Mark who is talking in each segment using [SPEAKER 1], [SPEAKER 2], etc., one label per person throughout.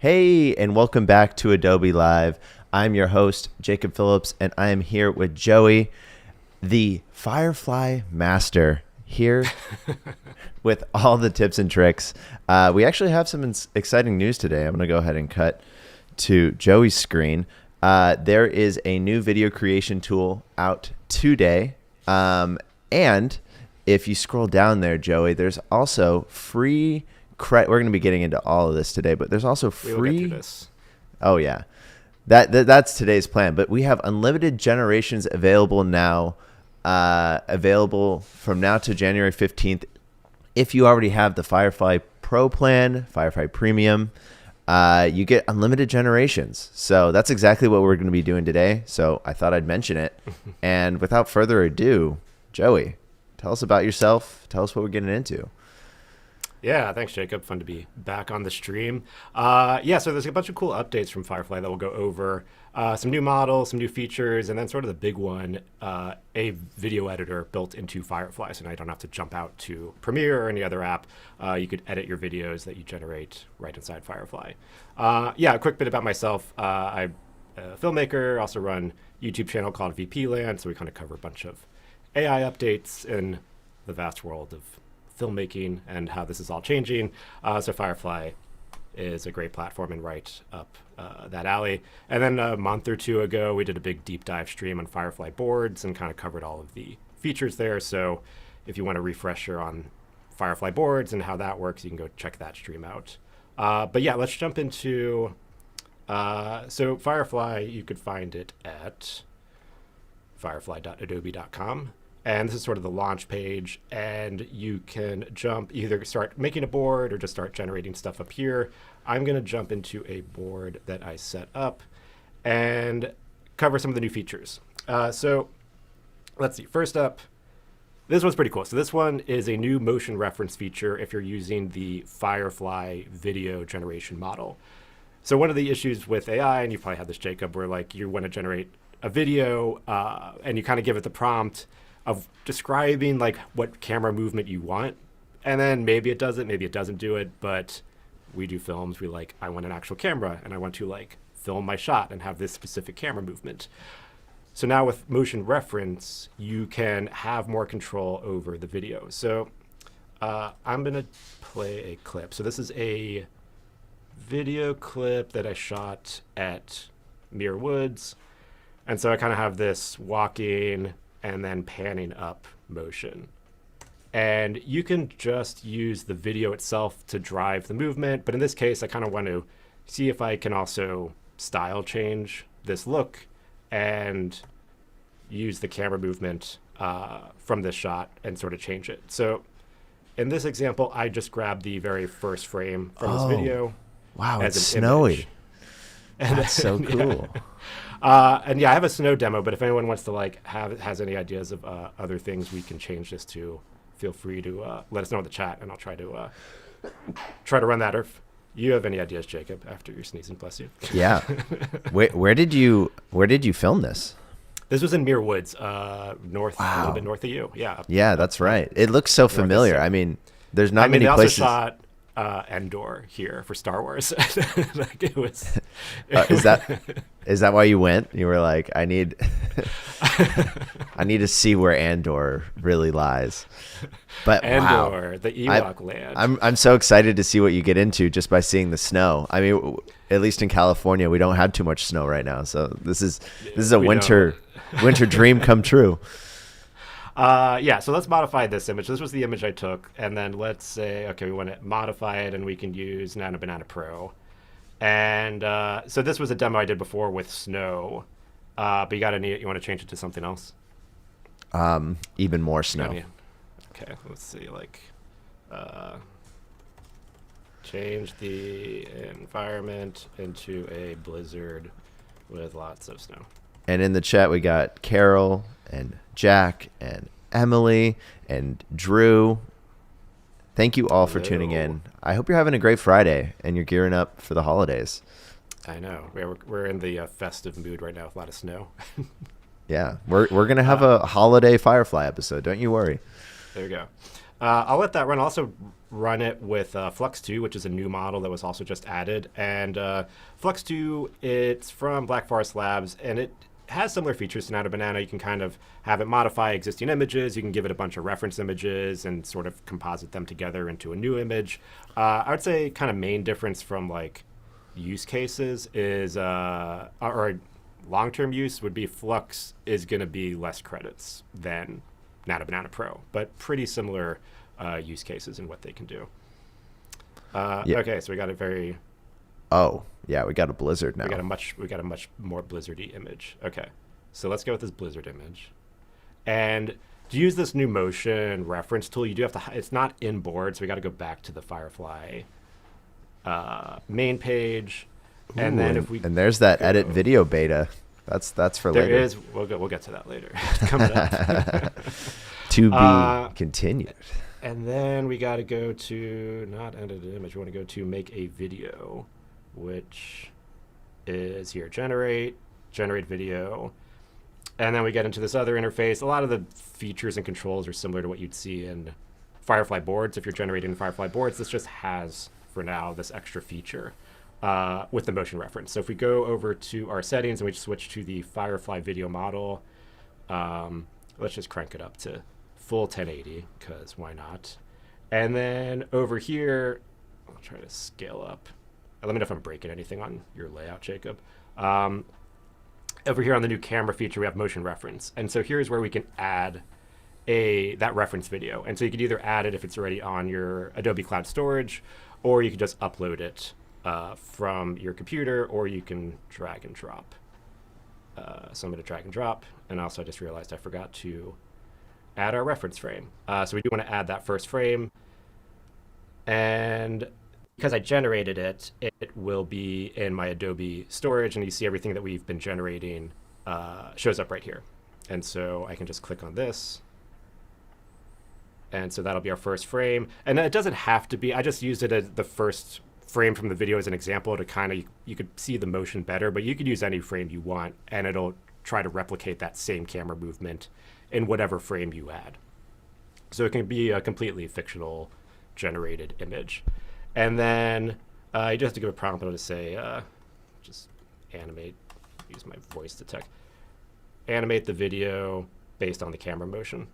[SPEAKER 1] Hey, and welcome back to Adobe Live. I'm your host, Jacob Phillips, and I am here with Joey, the Firefly master, here with all the tips and tricks. We actually have some exciting news today. I'm going to go ahead and cut to Joey's screen. There is a new video creation tool out today. And if you scroll down there, Joey, there's also free we're going to be getting into all of this today, but there's also free.
[SPEAKER 2] We will get through this.
[SPEAKER 1] Oh yeah, that's today's plan. But we have unlimited generations available now, available from now to January 15th. If you already have the Firefly Pro plan, Firefly Premium, you get unlimited generations. So that's exactly what we're going to be doing today. So I thought I'd mention it. And without further ado, Joey, tell us about yourself. Tell us what we're getting into.
[SPEAKER 2] Yeah, thanks, Jacob. Fun to be back on the stream. So there's a bunch of cool updates from Firefly that we'll go over. Some new models, some new features, and then sort of the big one, a video editor built into Firefly. So now you don't have to jump out to Premiere or any other app. You could edit your videos that you generate right inside Firefly. A quick bit about myself. I'm a filmmaker, also run a YouTube channel called VP Land. So we kind of cover a bunch of AI updates in the vast world of filmmaking and how this is all changing. So Firefly is a great platform and right up that alley. And then a month or two ago, we did a big deep dive stream on Firefly boards and kind of covered all of the features there. So if you want a refresher on Firefly boards and how that works, you can go check that stream out. Let's jump into, so Firefly, you could find it at firefly.adobe.com. And this is sort of the launch page, and you can either start making a board or just start generating stuff up here. I'm going to jump into a board that I set up and cover some of the new features. So let's see. First up, this one's pretty cool. So this one is a new motion reference feature if you're using the Firefly video generation model. So one of the issues with AI, and you probably had this, Jacob, where like you want to generate a video and you kind of give it the prompt of describing like what camera movement you want, and then maybe it does it, maybe it doesn't do it. But we do films, I want an actual camera and I want to like film my shot and have this specific camera movement. So now with motion reference, you can have more control over the video. So I'm gonna play a clip. So this is a video clip that I shot at Muir Woods, and so I kind of have this walking and then panning up motion. And you can just use the video itself to drive the movement. But in this case, I kind of want to see if I can also style change this look and use the camera movement from this shot and sort of change it. So in this example, I just grabbed the very first frame from this video.
[SPEAKER 1] Wow,
[SPEAKER 2] as
[SPEAKER 1] it's
[SPEAKER 2] an
[SPEAKER 1] snowy.
[SPEAKER 2] image. And
[SPEAKER 1] that's so cool.
[SPEAKER 2] I have a snow demo, but if anyone wants to has any ideas of other things we can change this to, feel free to let us know in the chat, and I'll try to run that. Or if you have any ideas, Jacob, after your sneezing, bless you.
[SPEAKER 1] Yeah. Where did you film this?
[SPEAKER 2] This was in Muir Woods, a little bit north of you. Yeah.
[SPEAKER 1] Yeah, that's right. It looks so familiar. I mean, there's not many places.
[SPEAKER 2] They also shot Endor here for Star Wars. Like it was.
[SPEAKER 1] Is that why you went? You were like, I need to see where Andor really lies. But
[SPEAKER 2] Andor, the Ewok land.
[SPEAKER 1] I'm so excited to see what you get into just by seeing the snow. I mean, at least in California, we don't have too much snow right now, so this is a winter dream come true.
[SPEAKER 2] So let's modify this image. This was the image I took, and then let's say, okay, we want to modify it, and we can use Nano Banana Pro. And so this was a demo I did before with snow, but you want to change it to something else?
[SPEAKER 1] Even more snow.
[SPEAKER 2] Okay, let's see, change the environment into a blizzard with lots of snow.
[SPEAKER 1] And in the chat, we got Carol and Jack and Emily and Drew. Thank you all for tuning in. I hope you're having a great Friday and you're gearing up for the holidays.
[SPEAKER 2] I know. We're in the festive mood right now with a lot of snow.
[SPEAKER 1] Yeah, we're going to have a holiday Firefly episode. Don't you worry.
[SPEAKER 2] There we go. I'll let that run. I'll also run it with Flux 2, which is a new model that was also just added. And Flux 2, it's from Black Forest Labs, and it has similar features to Nano Banana. You can kind of have it modify existing images. You can give it a bunch of reference images and sort of composite them together into a new image. I would say kind of main difference from like use cases is, or long-term use would be Flux is going to be less credits than Nano Banana Pro, but pretty similar use cases in what they can do.
[SPEAKER 1] Yeah.
[SPEAKER 2] Okay, so we got a very
[SPEAKER 1] Oh, yeah, we got a blizzard now.
[SPEAKER 2] we got a much more blizzardy image. Okay, so let's go with this blizzard image, and to use this new motion reference tool, you do have to. It's not in board, so we got to go back to the Firefly main page, and then if we
[SPEAKER 1] and there's that edit video beta. That's for later.
[SPEAKER 2] there is we'll get to that later. It's coming up.
[SPEAKER 1] To be continued.
[SPEAKER 2] And then we got to go to not edit an image. We want to go to make a video, which is here, generate video. And then we get into this other interface. A lot of the features and controls are similar to what you'd see in Firefly boards. If you're generating Firefly boards, this just has, for now, this extra feature with the motion reference. So if we go over to our settings and we switch to the Firefly video model, let's just crank it up to full 1080, because why not? And then over here, I'll try to scale up. Let me know if I'm breaking anything on your layout, Jacob. Over here on the new camera feature, we have motion reference. And so here's where we can add that reference video. And so you could either add it if it's already on your Adobe Cloud Storage, or you could just upload it from your computer, or you can drag and drop. So I'm going to drag and drop. And also I just realized I forgot to add our reference frame. So we do want to add that first frame. And because I generated it, it will be in my Adobe storage, and you see everything that we've been generating shows up right here. And so I can just click on this. And so that'll be our first frame. And it doesn't have to be, I just used it as the first frame from the video as an example to kind of, you could see the motion better, but you could use any frame you want, and it'll try to replicate that same camera movement in whatever frame you add. So it can be a completely fictional generated image. And then you just have to give a prompt to say, just animate, use my voice detect, animate the video based on the camera motion.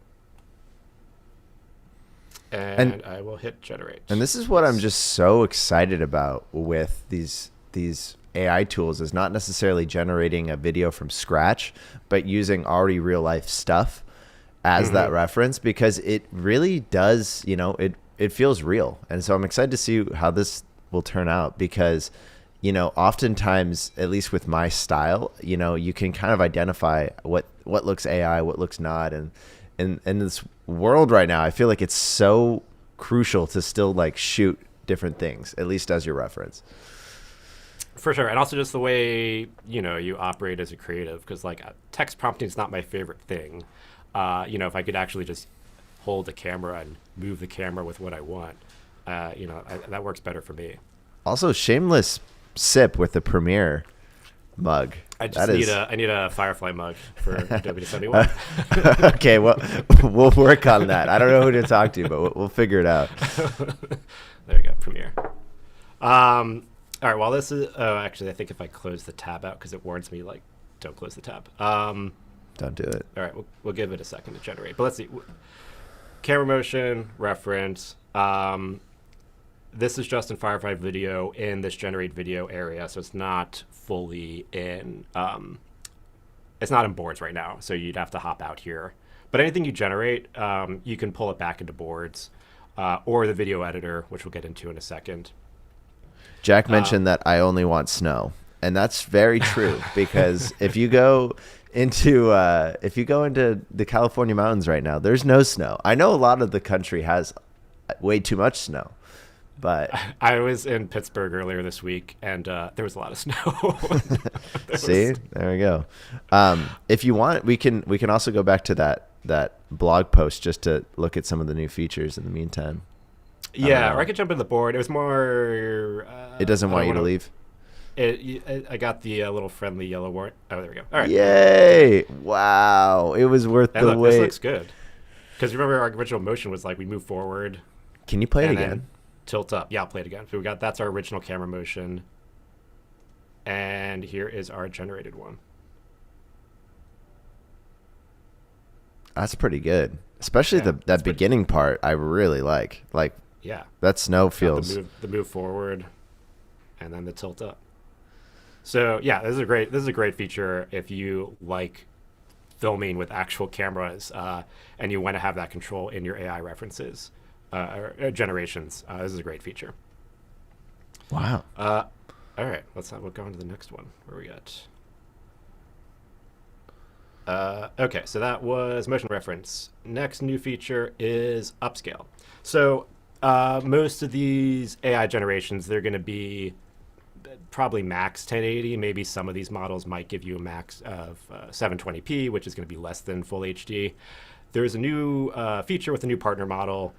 [SPEAKER 2] And I will hit generate.
[SPEAKER 1] And this is what I'm just so excited about with these AI tools, is not necessarily generating a video from scratch, but using already real life stuff as that reference, because it really does, it feels real. And so I'm excited to see how this will turn out, because, oftentimes, at least with my style, you can kind of identify what looks AI, what looks not. And in this world right now, I feel like it's so crucial to still like shoot different things, at least as your reference.
[SPEAKER 2] For sure. And also just the way, you operate as a creative, because like text prompting is not my favorite thing. If I could actually just hold the camera and move the camera with what I want, that works better for me. Also,
[SPEAKER 1] shameless sip with the Premiere mug.
[SPEAKER 2] I need a Firefly mug for Adobe to send me one.
[SPEAKER 1] Okay, well, we'll work on that. I don't know who to talk to, but we'll figure it out.
[SPEAKER 2] There we go, Premiere. All right, while this is, actually, I think if I close the tab out, because it warns me, like, don't close the tab.
[SPEAKER 1] Don't do it.
[SPEAKER 2] All right, we'll give it a second to generate. But let's see. Camera motion, reference. This is just in Firefly video in this generate video area, so it's not fully in, it's not in boards right now, so you'd have to hop out here. But anything you generate, you can pull it back into boards or the video editor, which we'll get into in a second.
[SPEAKER 1] Jack mentioned that I only want snow, and that's very true, because if you go into the California mountains right now, there's no snow. I know a lot of the country has way too much snow, but
[SPEAKER 2] I was in Pittsburgh earlier this week, and there was a lot of snow.
[SPEAKER 1] See, there we go. If you want, we can also go back to that blog post just to look at some of the new features in the meantime.
[SPEAKER 2] Yeah, or I could jump in the board. It was more.
[SPEAKER 1] It doesn't want you to leave.
[SPEAKER 2] I got the little friendly yellow warrant. Oh, there we go. All right.
[SPEAKER 1] Yay! Wow, it was worth the wait.
[SPEAKER 2] This looks good. Because remember our original motion was like we move forward.
[SPEAKER 1] Can you play it
[SPEAKER 2] and
[SPEAKER 1] again?
[SPEAKER 2] then tilt up. Yeah, I'll play it again. So that's our original camera motion. And here is our generated one.
[SPEAKER 1] That's pretty good. Especially that beginning part I really like. Like,
[SPEAKER 2] yeah,
[SPEAKER 1] that snow feels...
[SPEAKER 2] The move forward and then the tilt up. So yeah, this is a great feature if you like filming with actual cameras and you want to have that control in your AI references or generations. This is a great feature.
[SPEAKER 1] Wow.
[SPEAKER 2] All right, we'll go on to the next one. Where we got? Okay, so that was motion reference. Next new feature is upscale. So most of these AI generations, they're going to be probably max 1080. Maybe some of these models might give you a max of 720p, which is going to be less than full HD. There's a new feature with a new partner model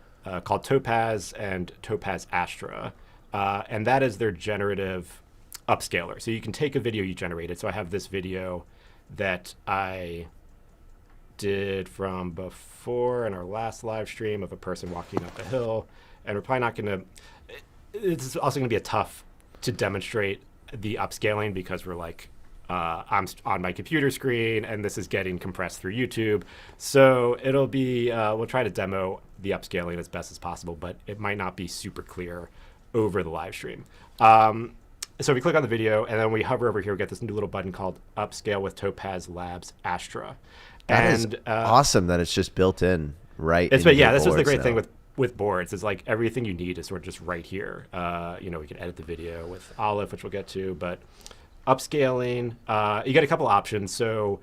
[SPEAKER 2] called Topaz and Topaz Astra, and that is their generative upscaler. So you can take a video you generated. So I have this video that I did from before in our last live stream of a person walking up a hill, and we're probably not going to... It's also going to be tough to demonstrate the upscaling because we're like, I'm on my computer screen and this is getting compressed through YouTube. So it'll be, we'll try to demo the upscaling as best as possible, but it might not be super clear over the live stream. So we click on the video and then we hover over here, we get this new little button called Upscale with Topaz Labs Astra.
[SPEAKER 1] That is awesome that it's just built in right
[SPEAKER 2] This
[SPEAKER 1] boards
[SPEAKER 2] was the great thing
[SPEAKER 1] now.
[SPEAKER 2] with boards. It's like everything you need is sort of just right here. We can edit the video with Olive, which we'll get to, but upscaling, you get a couple options. So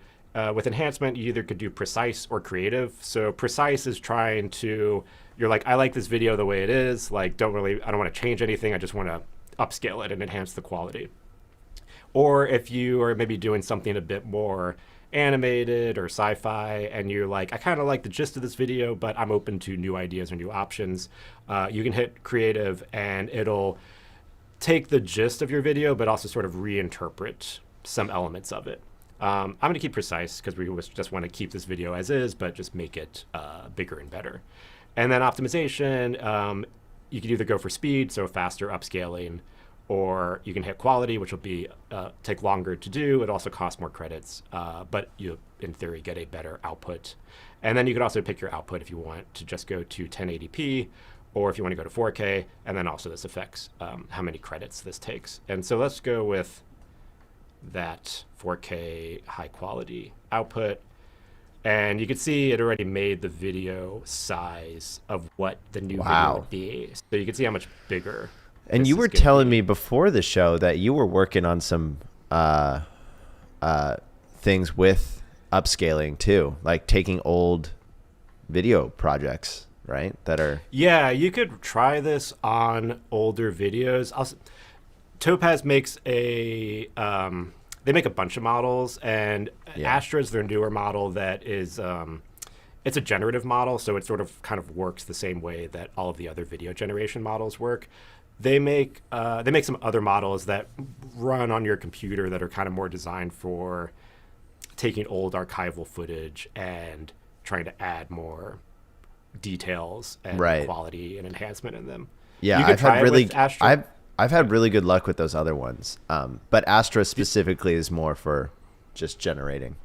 [SPEAKER 2] with enhancement, you either could do precise or creative. So precise is trying to, you're like, I like this video the way it is. Like, I don't want to change anything. I just want to upscale it and enhance the quality. Or if you are maybe doing something a bit more animated or sci-fi and you're like, I kind of like the gist of this video, but I'm open to new ideas or new options, you can hit creative and it'll take the gist of your video but also sort of reinterpret some elements of it. I'm going to keep precise because we just want to keep this video as is but just make it bigger and better. And then optimization, you can either go for speed, so faster upscaling, or you can hit quality, which will be take longer to do. It also costs more credits, but you, in theory, get a better output. And then you can also pick your output if you want to just go to 1080p, or if you want to go to 4K. And then also this affects how many credits this takes. And so let's go with that 4K high quality output. And you can see it already made the video size of what the new video would be. So you can see how much bigger.
[SPEAKER 1] And you were telling me before the show that you were working on some things with upscaling too, like taking old video projects, right? That are... Yeah,
[SPEAKER 2] you could try this on older videos. Topaz makes they make a bunch of models, and Astra's their newer model that is... it's a generative model, so it sort of kind of works the same way that all of the other video generation models work. They make some other models that run on your computer that are kind of more designed for taking old archival footage and trying to add more details and quality and enhancement in them.
[SPEAKER 1] Yeah, I've had really good luck with those other ones, but Astra specifically is more for just generating.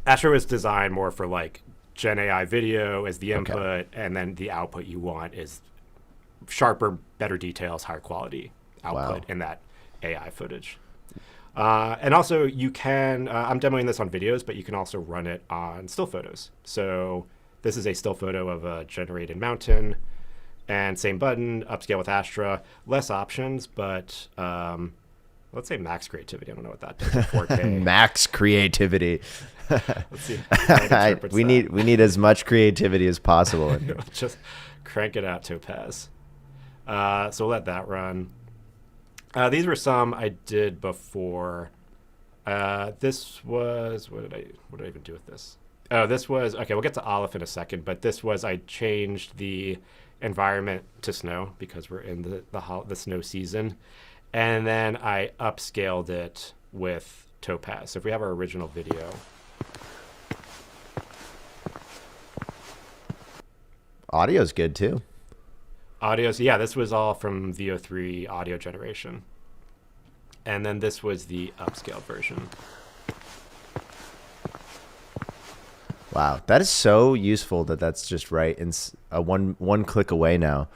[SPEAKER 2] Astra was designed more for like Gen AI video as the input, and then the output you want is sharper, better details, higher quality output in that AI footage. And also you can, I'm demoing this on videos, but you can also run it on still photos. So this is a still photo of a generated mountain, and same button, upscale with Astra, less options, but let's say max creativity. I don't know what that does. 4K.
[SPEAKER 1] Max creativity.
[SPEAKER 2] Let's see.
[SPEAKER 1] We need as much creativity as possible.
[SPEAKER 2] Just crank it out, Topaz. So we'll let that run. These were some I did before. This was, what did I even do with this? Oh, this was, okay, we'll get to Olive in a second, but this was, I changed the environment to snow because we're in the snow season. And then I upscaled it with Topaz. So if we have our original video.
[SPEAKER 1] audio's good too.
[SPEAKER 2] Audio, so yeah, this was all from VO3 audio generation. And then this was the upscale version.
[SPEAKER 1] Wow, that is so useful that that's just right in one click away now.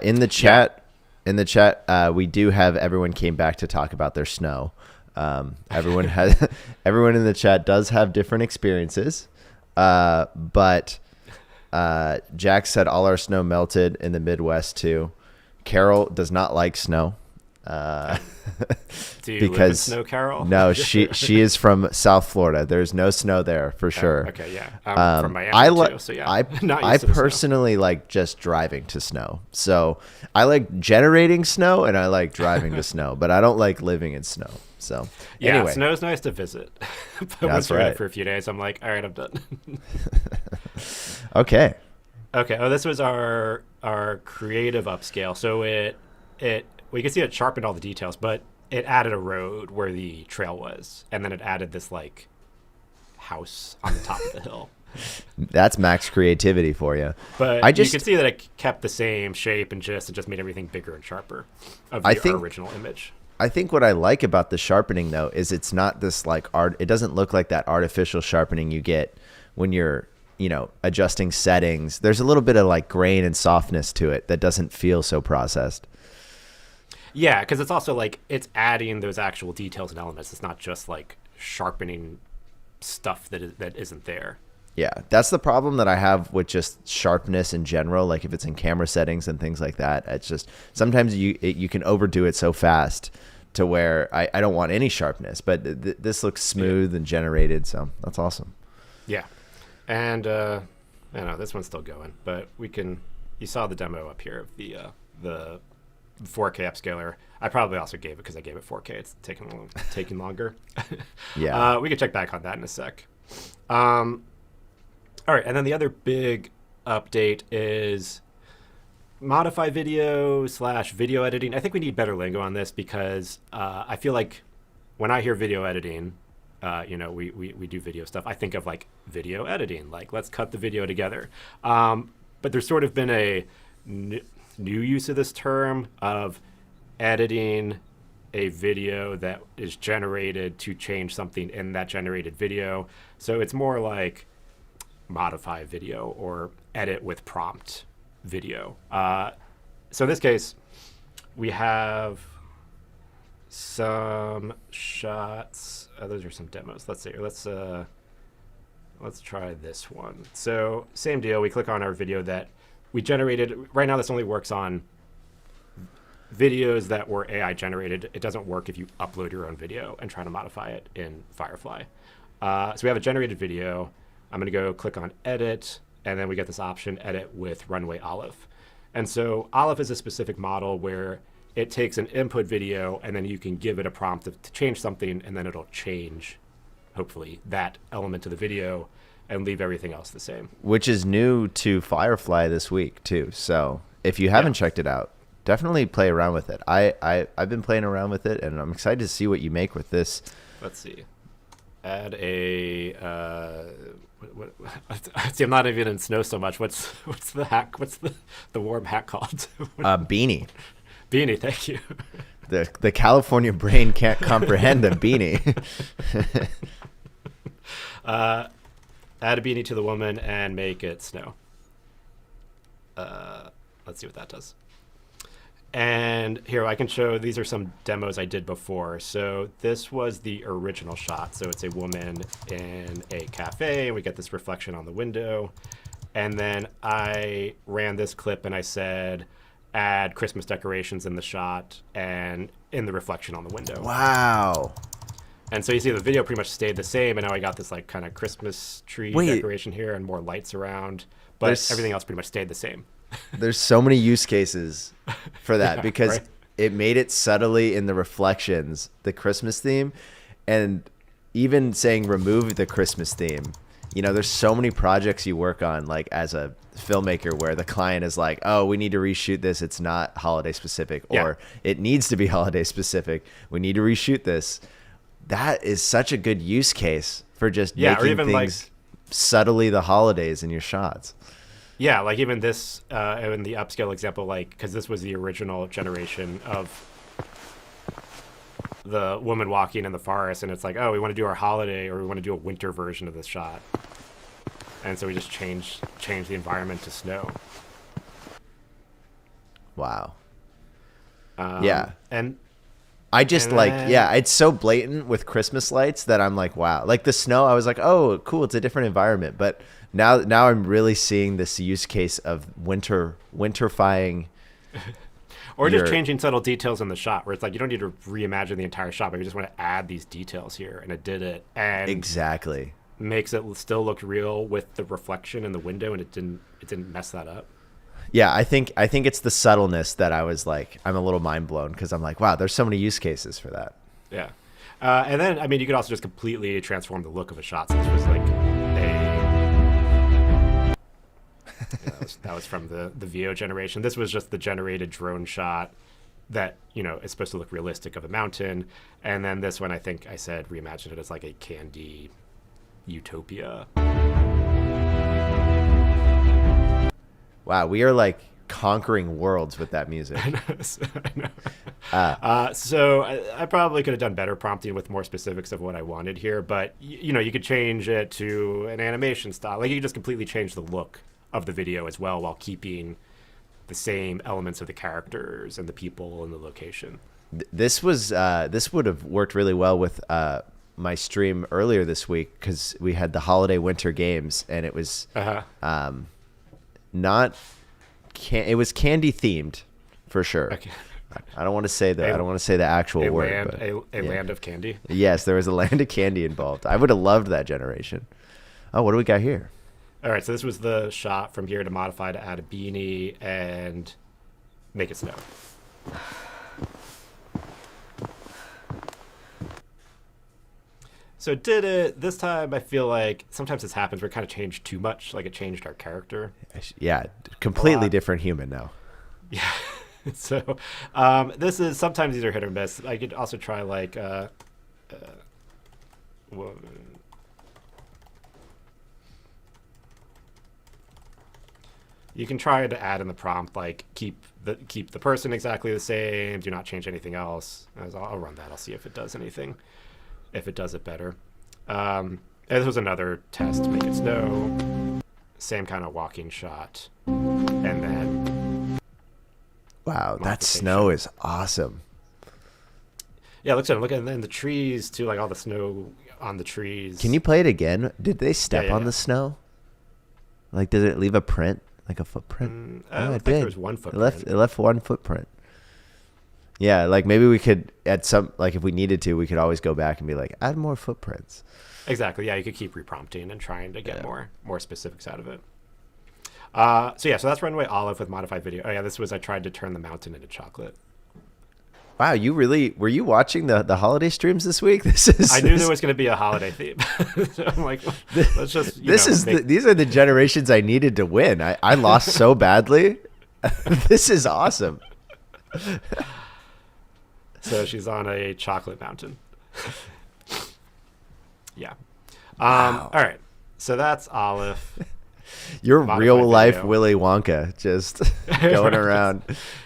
[SPEAKER 1] In the chat, we do have everyone came back to talk about their snow. Everyone in the chat does have different experiences, but Jack said all our snow melted in the Midwest too. Carol does not like snow.
[SPEAKER 2] Do you live in snow, Carol?
[SPEAKER 1] No, she is from South Florida. There's no snow there for sure.
[SPEAKER 2] Okay, yeah. I'm from Miami too, so yeah.
[SPEAKER 1] I personally like just driving to snow. So I like generating snow and I like driving to snow, but I don't like living in snow. So
[SPEAKER 2] yeah,
[SPEAKER 1] anyway.
[SPEAKER 2] Snow's nice to visit. But once you're in it for a few days, I'm like, all right, I'm done.
[SPEAKER 1] Okay.
[SPEAKER 2] Okay. Oh, this was our creative upscale. So we can see it sharpened all the details, but it added a road where the trail was, and then it added this like house on the top of the hill.
[SPEAKER 1] That's max creativity for you.
[SPEAKER 2] But you can see that it kept the same shape and gist and just made everything bigger and sharper of the original image.
[SPEAKER 1] I think what I like about the sharpening though is it's not this like art. It doesn't look like that artificial sharpening you get when you're, adjusting settings. There's a little bit of like grain and softness to it that doesn't feel so processed.
[SPEAKER 2] Yeah, because it's also like it's adding those actual details and elements. It's not just like sharpening stuff that isn't there.
[SPEAKER 1] Yeah, that's the problem that I have with just sharpness in general. Like if it's in camera settings and things like that, it's just sometimes you can overdo it so fast to where I don't want any sharpness. But this looks smooth and generated, so that's awesome.
[SPEAKER 2] Yeah, and I don't know, this one's still going, but you saw the demo up here of the 4K upscaler. I probably also gave it because I gave it 4K. It's taking longer.
[SPEAKER 1] Yeah,
[SPEAKER 2] we can check back on that in a sec. All right, and then the other big update is modify video / video editing. I think we need better lingo on this because I feel like when I hear video editing, we do video stuff. I think of like video editing, like let's cut the video together. But there's sort of been a new use of this term of editing a video that is generated to change something in that generated video. So it's more like modify video or edit with prompt video. So in this case, we have some shots. Those are some demos. Let's see. Let's try this one. So same deal. We click on our video that we generated. Right now, this only works on videos that were AI generated. It doesn't work if you upload your own video and try to modify it in Firefly. So we have a generated video. I'm going to go click on edit, and then we get this option, edit with runway Olive. And so Olive is a specific model where it takes an input video, and then you can give it a prompt to change something, and then it'll change, hopefully, that element of the video and leave everything else the same.
[SPEAKER 1] Which is new to Firefly this week, too. So if you haven't checked it out, definitely play around with it. I've been playing around with it, and I'm excited to see what you make with this.
[SPEAKER 2] Let's see. Add a... see, I'm not even in snow so much. What's the hack? What's the warm hat called?
[SPEAKER 1] Beanie.
[SPEAKER 2] Beanie, thank you.
[SPEAKER 1] The California brain can't comprehend a beanie.
[SPEAKER 2] Add a beanie to the woman and make it snow. Let's see what that does. And here I can show, these are some demos I did before. So this was the original shot. So it's a woman in a cafe, and we get this reflection on the window. And then I ran this clip and I said, add Christmas decorations in the shot and in the reflection on the window.
[SPEAKER 1] Wow.
[SPEAKER 2] And so you see the video pretty much stayed the same, and now I got this like kind of Christmas tree decoration here and more lights around, but everything else pretty much stayed the same.
[SPEAKER 1] There's so many use cases for that because
[SPEAKER 2] right?
[SPEAKER 1] It made it subtly in the reflections, the Christmas theme, and even saying remove the Christmas theme. There's so many projects you work on like as a filmmaker where the client is like, oh, we need to reshoot this. It's not holiday specific, or it needs to be holiday specific. We need to reshoot this. That is such a good use case for just making things subtly the holidays in your shots.
[SPEAKER 2] Yeah, like even this in the upscale example, like because this was the original generation of the woman walking in the forest, and it's like, oh, we want to do our holiday or we want to do a winter version of this shot, and so we just change the environment to snow.
[SPEAKER 1] Wow.
[SPEAKER 2] Yeah, and
[SPEAKER 1] I just
[SPEAKER 2] and
[SPEAKER 1] like,
[SPEAKER 2] then,
[SPEAKER 1] yeah, it's so blatant with Christmas lights that I'm like, wow. Like the snow, I was like, oh, cool, it's a different environment. But now I'm really seeing this use case of winterfying.
[SPEAKER 2] or just changing subtle details in the shot, where it's like you don't need to reimagine the entire shot, but you just want to add these details here, and it did it, and
[SPEAKER 1] Exactly.
[SPEAKER 2] makes it still look real with the reflection in the window, and it didn't mess that up.
[SPEAKER 1] Yeah, I think it's the subtleness that I was like, I'm a little mind blown because I'm like, wow, there's so many use cases for that.
[SPEAKER 2] Yeah, and then I mean, you could also just completely transform the look of a shot. So this was like that was from the VO generation. This was just the generated drone shot that is supposed to look realistic of a mountain, and then this one I think I said reimagine it as like a candy utopia.
[SPEAKER 1] Wow, we are like conquering worlds with that music.
[SPEAKER 2] I know. So I probably could have done better prompting with more specifics of what I wanted here, but you could change it to an animation style. Like you could just completely change the look of the video as well while keeping the same elements of the characters and the people and the location.
[SPEAKER 1] This would have worked really well with my stream earlier this week because we had the holiday winter games, and it was it was candy themed for sure. Okay. I don't want to say the actual word.
[SPEAKER 2] Land of candy.
[SPEAKER 1] Yes, there was a land of candy involved. I would have loved that generation. Oh, what do we got here?
[SPEAKER 2] All right, so this was the shot from here to modify to add a beanie and make it snow. So it did it. This time I feel like sometimes this happens where it kind of changed too much. Like it changed our character.
[SPEAKER 1] Yeah, completely different human now.
[SPEAKER 2] Yeah. So this is, sometimes these are hit or miss. I could also try like you can try to add in the prompt like keep the person exactly the same, do not change anything else. I'll run that. I'll see if it does anything. If it does it better. And this was another test to make it snow. Same kind of walking shot. And then...
[SPEAKER 1] Wow, that snow is awesome.
[SPEAKER 2] Yeah, look at the trees too, like all the snow on the trees.
[SPEAKER 1] Can you play it again? Did they step on the snow? Like, did it leave a print? Like a footprint?
[SPEAKER 2] I think there was one footprint.
[SPEAKER 1] It left one footprint. Yeah, like maybe we could add some, like if we needed to, we could always go back and be like, add more footprints.
[SPEAKER 2] Exactly. Yeah, you could keep reprompting and trying to get more specifics out of it. So that's Runway Olive with modified video. Oh yeah, I tried to turn the mountain into chocolate.
[SPEAKER 1] Wow, were you watching the holiday streams this week?
[SPEAKER 2] I knew there was going to be a holiday theme. So I'm like, let's just.
[SPEAKER 1] These are the generations I needed to win. I lost so badly. This is awesome.
[SPEAKER 2] So she's on a chocolate mountain. Yeah. Wow. All right. So that's Olive.
[SPEAKER 1] You're real life Willy Wonka, just going around,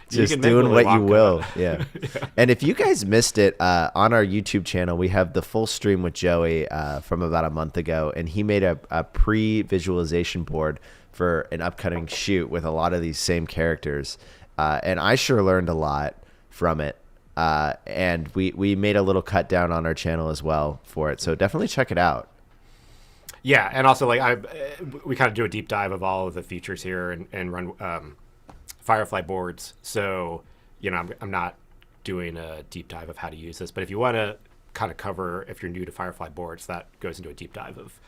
[SPEAKER 1] just doing what you will. Yeah. Yeah. And if you guys missed it, on our YouTube channel, we have the full stream with Joey from about a month ago, and he made a pre-visualization board for an upcoming shoot with a lot of these same characters. And I sure learned a lot from it. And we made a little cut down on our channel as well for it. So definitely check it out.
[SPEAKER 2] Yeah, and also like we kind of do a deep dive of all of the features here and run Firefly boards. So I'm not doing a deep dive of how to use this, but if you want to kind of cover, if you're new to Firefly boards, that goes into a deep dive of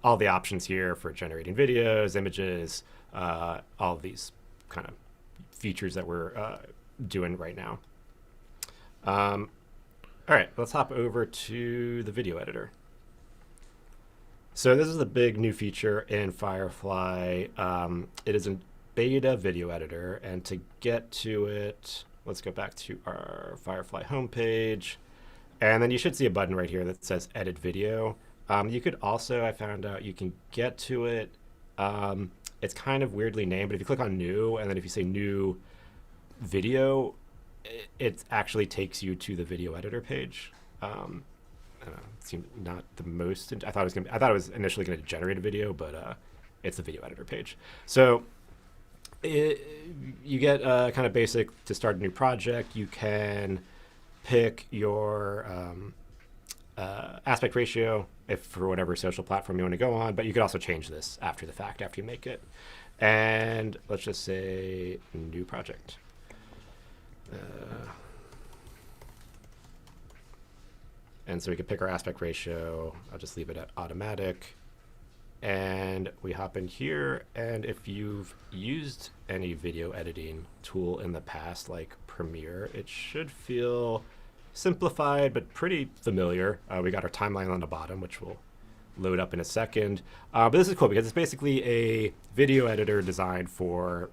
[SPEAKER 2] all the options here for generating videos, images, all of these kind of features that we're doing right now. All right, let's hop over to the video editor. So this is the big new feature in Firefly. It is a beta video editor, and to get to it, let's go back to our Firefly homepage, and then you should see a button right here that says Edit Video. You could also, I found out, you can get to it it's kind of weirdly named, but if you click on new and then if you say new video, it actually takes you to the video editor page. I don't know, it seemed not the most. I thought it was initially going to generate a video, but it's the video editor page. So you get kind of basic to start a new project. You can pick your aspect ratio if for whatever social platform you want to go on, but you could also change this after the fact, after you make it. And let's just say new project. And so we can pick our aspect ratio. I'll just leave it at automatic. And we hop in here. And if you've used any video editing tool in the past, like Premiere, it should feel simplified, but pretty familiar. We got our timeline on the bottom, which will load up in a second. But this is cool because it's basically a video editor designed for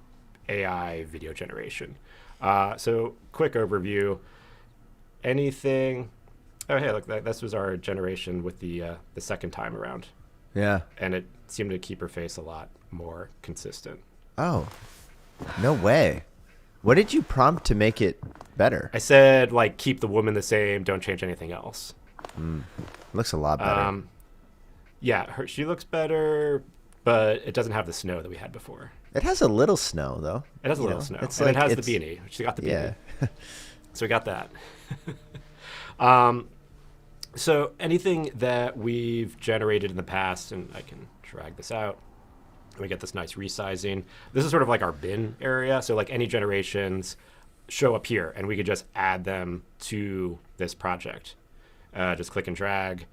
[SPEAKER 2] AI video generation. So quick overview. Anything... Oh, hey, look, this was our generation with the second time around.
[SPEAKER 1] Yeah.
[SPEAKER 2] And it seemed to keep her face a lot more consistent.
[SPEAKER 1] Oh, no way. What did you prompt to make it better?
[SPEAKER 2] I said, like, keep the woman the same, don't change anything else.
[SPEAKER 1] Looks a lot better.
[SPEAKER 2] Yeah, she looks better, but it doesn't have the snow that we had before.
[SPEAKER 1] It has a little snow, though.
[SPEAKER 2] It has a little snow. And it has the beanie. She got the beanie.
[SPEAKER 1] Yeah.
[SPEAKER 2] So we got that. So anything that we've generated in the past, and I can drag this out, and we get this nice resizing. This is sort of like our bin area. So like any generations show up here, and we could just add them to this project. Just click and drag,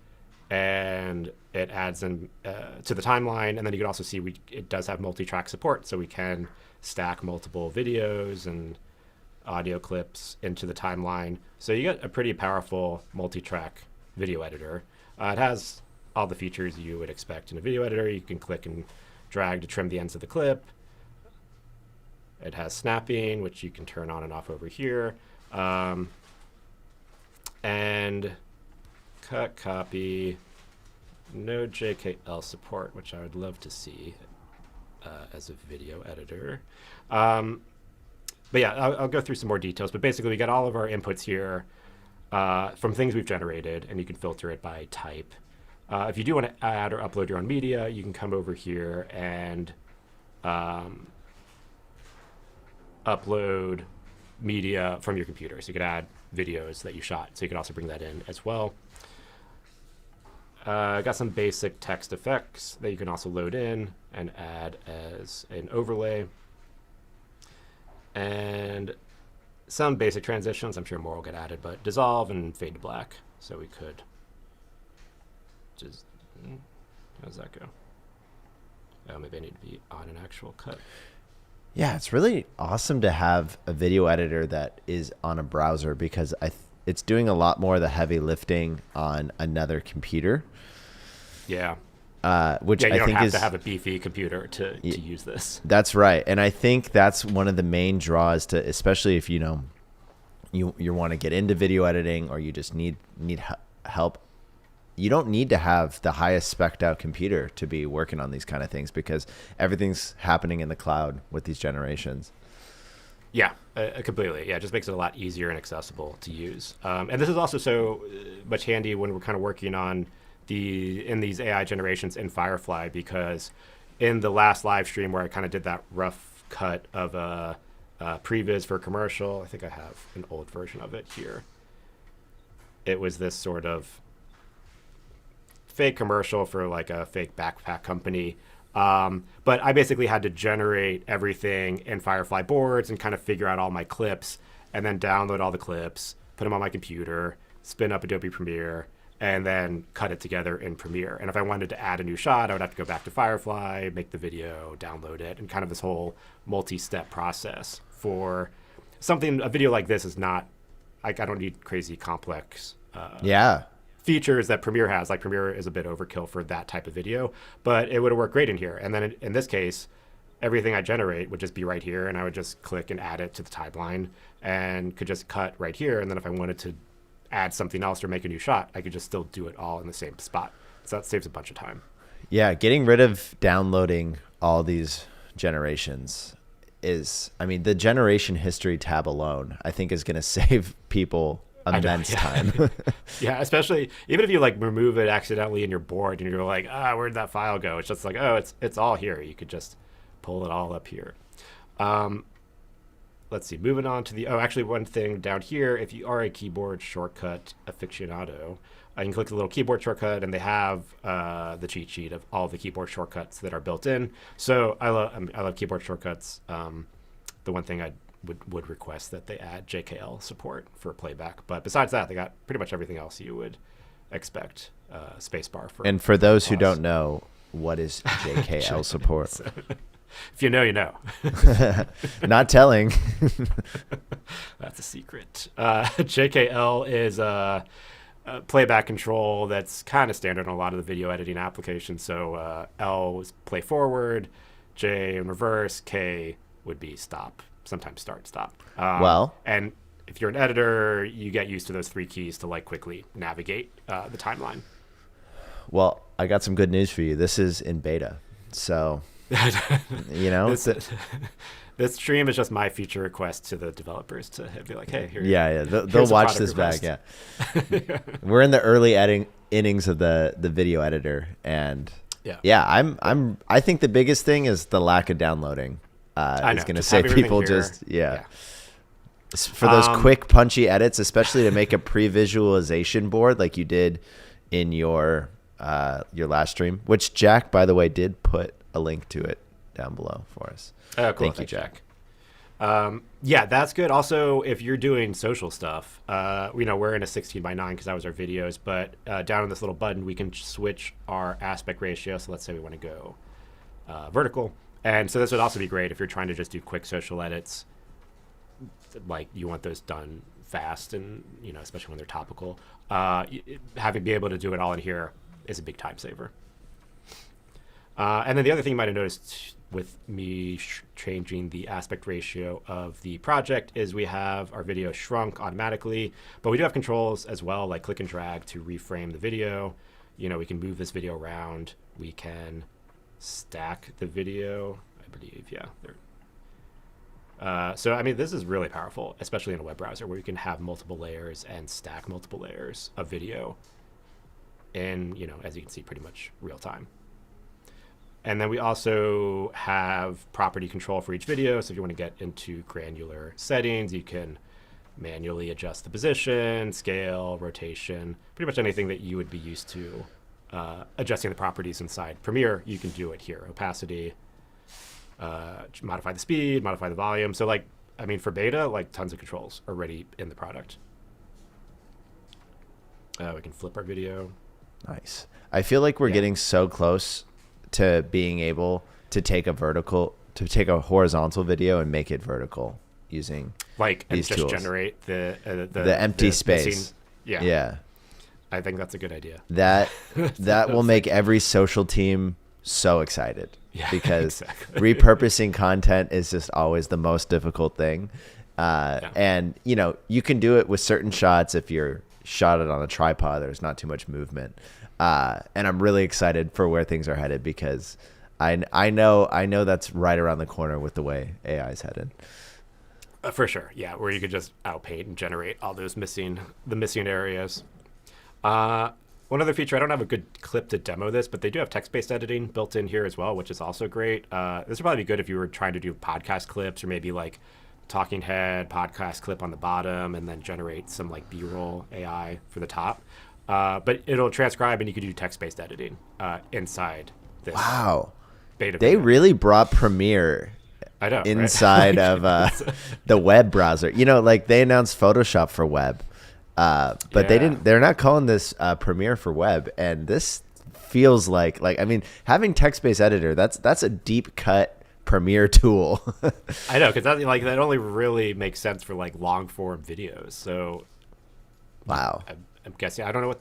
[SPEAKER 2] and it adds them to the timeline. And then you can also see it does have multi-track support, so we can stack multiple videos and audio clips into the timeline. So you get a pretty powerful multi-track video editor. It has all the features you would expect in a video editor. You can click and drag to trim the ends of the clip. It has snapping, which you can turn on and off over here. And cut, copy, no JKL support, which I would love to see as a video editor. But yeah, I'll go through some more details. But basically, we got all of our inputs here from things we've generated, and you can filter it by type. If you do want to add or upload your own media, you can come over here and upload media from your computer. So you could add videos that you shot. So you could also bring that in as well. Got some basic text effects that you can also load in and add as an overlay. And some basic transitions. I'm sure more will get added, but dissolve and fade to black. So we could just, how does that go? Oh, maybe I need to be on an actual cut.
[SPEAKER 1] Yeah, it's really awesome to have a video editor that is on a browser because it's doing a lot more of the heavy lifting on another computer.
[SPEAKER 2] Yeah.
[SPEAKER 1] Which
[SPEAKER 2] you
[SPEAKER 1] I
[SPEAKER 2] don't
[SPEAKER 1] think
[SPEAKER 2] have
[SPEAKER 1] is
[SPEAKER 2] to have a beefy computer to use this.
[SPEAKER 1] That's right, and I think that's one of the main draws to, especially if you want to get into video editing or you just need help. You don't need to have the highest spec'd out computer to be working on these kind of things because everything's happening in the cloud with these generations.
[SPEAKER 2] Yeah, completely. Yeah, it just makes it a lot easier and accessible to use. And this is also so much handy when we're kind of working on in these AI generations in Firefly, because in the last live stream where I kind of did that rough cut of a previs for a commercial, I think I have an old version of it here. It was this sort of fake commercial for like a fake backpack company. But I basically had to generate everything in Firefly boards and kind of figure out all my clips and then download all the clips, put them on my computer, spin up Adobe Premiere, and then cut it together in Premiere. And if I wanted to add a new shot, I would have to go back to Firefly, make the video, download it, and kind of this whole multi-step process for something. A video like this is not, like, I don't need crazy complex features that Premiere has. Like, Premiere is a bit overkill for that type of video, but it would have worked great in here. And then in this case, everything I generate would just be right here, and I would just click and add it to the timeline and could just cut right here. And then if I wanted to add something else or make a new shot, I could just still do it all in the same spot. So that saves a bunch of time.
[SPEAKER 1] Yeah, getting rid of downloading all these generations is, I mean, the generation history tab alone, I think is going to save people immense time.
[SPEAKER 2] Yeah, especially even if you like remove it accidentally in your board and you're like, where'd that file go? It's just like, oh, it's all here. You could just pull it all up here. Let's see, moving on to actually one thing down here, if you are a keyboard shortcut aficionado, you can click the little keyboard shortcut and they have the cheat sheet of all the keyboard shortcuts that are built in. So I love keyboard shortcuts. The one thing I would request that they add JKL support for playback. But besides that, they got pretty much everything else you would expect. Spacebar for.
[SPEAKER 1] And for those who don't know, what is JKL support?
[SPEAKER 2] So, if you know, you know.
[SPEAKER 1] Not telling.
[SPEAKER 2] That's a secret. JKL is a playback control that's kind of standard on a lot of the video editing applications. So L is play forward, J in reverse, K would be stop. Sometimes start, stop. And if you're an editor, you get used to those 3 keys to like quickly navigate the timeline. Well,
[SPEAKER 1] I got some good news for you. This is in beta, so you know
[SPEAKER 2] this stream is just my feature request to the developers to be like, hey, here.
[SPEAKER 1] Yeah, they'll watch this back. Yeah, we're in the early innings of the video editor, and I think the biggest thing is the lack of downloading. Is going to save people for those quick punchy edits, especially to make a pre-visualization board like you did in your last stream, which Jack, by the way, did put a link to it down below for us.
[SPEAKER 2] Oh, cool. Thank you, Jack. Yeah, that's good. Also, if you're doing social stuff, we're in a 16:9 because that was our videos, but down on this little button, we can switch our aspect ratio. So let's say we want to go vertical. And so this would also be great if you're trying to just do quick social edits, like you want those done fast and, especially when they're topical. Be able to do it all in here is a big time saver. And then the other thing you might have noticed with me changing the aspect ratio of the project is we have our video shrunk automatically, but we do have controls as well, like click and drag to reframe the video. We can move this video around. We can stack the video, I believe. So this is really powerful, especially in a web browser where you can have multiple layers and stack multiple layers of video in, as you can see, pretty much real time. And then we also have property control for each video. So if you want to get into granular settings, you can manually adjust the position, scale, rotation, pretty much anything that you would be used to adjusting the properties inside Premiere, you can do it here. Opacity, modify the speed, modify the volume. So for beta, tons of controls already in the product. We can flip our video.
[SPEAKER 1] Nice. I feel like we're getting so close to being able to take a horizontal video and make it vertical using these tools.
[SPEAKER 2] Generate the
[SPEAKER 1] empty space. Yeah.
[SPEAKER 2] I think that's a good idea.
[SPEAKER 1] That will make every social team so excited because repurposing content is just always the most difficult thing. And you can do it with certain shots if you're shot it on a tripod. There's not too much movement. And I'm really excited for where things are headed because I know that's right around the corner with the way AI is headed.
[SPEAKER 2] For sure, yeah, where you could just outpaint and generate all those missing areas. One other feature, I don't have a good clip to demo this, but they do have text-based editing built in here as well, which is also great. This would probably be good if you were trying to do podcast clips or maybe talking head podcast clip on the bottom and then generate some B-roll AI for the top. But it'll transcribe and you can do text-based editing inside this.
[SPEAKER 1] Wow.
[SPEAKER 2] Beta
[SPEAKER 1] they
[SPEAKER 2] video.
[SPEAKER 1] Really brought Premiere inside of the web browser. They announced Photoshop for web. But they're not calling this Premiere for web. And this feels like having text-based editor, that's a deep cut Premiere tool.
[SPEAKER 2] I know, because that only really makes sense for long form videos. So
[SPEAKER 1] wow.
[SPEAKER 2] I'm guessing, I don't know what